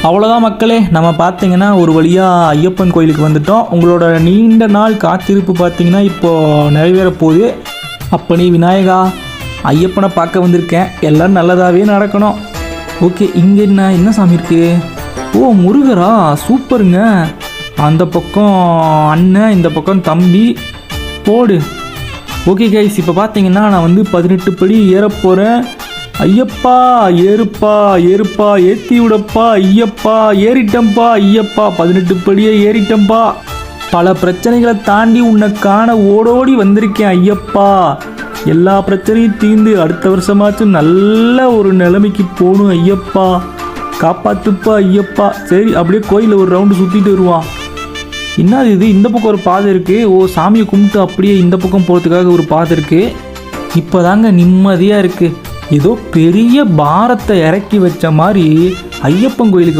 அவ்வளோதான் மக்களே, நம்ம பார்த்தீங்கன்னா ஒரு வழியாக ஐயப்பன் கோயிலுக்கு வந்துட்டோம். உங்களோட நீண்ட நாள் காத்திருப்பு பார்த்தீங்கன்னா இப்போது நிறைவேற போகுது. அப்பனே விநாயகா, ஐயப்பனை பார்க்க வந்திருக்கேன், எல்லாம் நல்லதாகவே நடக்கணும். ஓகே, இங்கே என்ன சாமி இருக்குது? ஓ முருகரா, சூப்பருங்க. அந்த பக்கம் அண்ணன், இந்த பக்கம் தம்பி, போடு. ஓகே கைஸ், இப்போ பார்த்தீங்கன்னா நான் வந்து 18 படி ஏற போகிறேன். ஐயப்பா ஏறுப்பா ஏறுப்பா, ஏற்றி விடப்பா ஐயப்பா, ஏறிட்டம்பா ஐயப்பா, 18 படியே ஏறிட்டம்பா. பல பிரச்சனைகளை தாண்டி உன்னை காண ஓடோடி வந்திருக்கேன் ஐயப்பா. எல்லா பிரச்சனையும் தீர்ந்து அடுத்த வருஷமாச்சும் நல்ல ஒரு நிலைமைக்கு போகணும் ஐயப்பா, காப்பாற்றுப்பா ஐயப்பா. சரி, அப்படியே கோயிலில் ஒரு ரவுண்டு சுற்றிட்டு வருவான். என்னது இது, இந்த பக்கம் ஒரு பாதை இருக்குது. ஓ, சாமியை கும்பிட்டு அப்படியே இந்த பக்கம் போகிறதுக்காக ஒரு பாதை இருக்குது. இப்போ தாங்க நிம்மதியாக இருக்குது. ஏதோ பெரிய பாரத்தை இறக்கி வச்ச மாதிரி ஐயப்பன் கோயிலுக்கு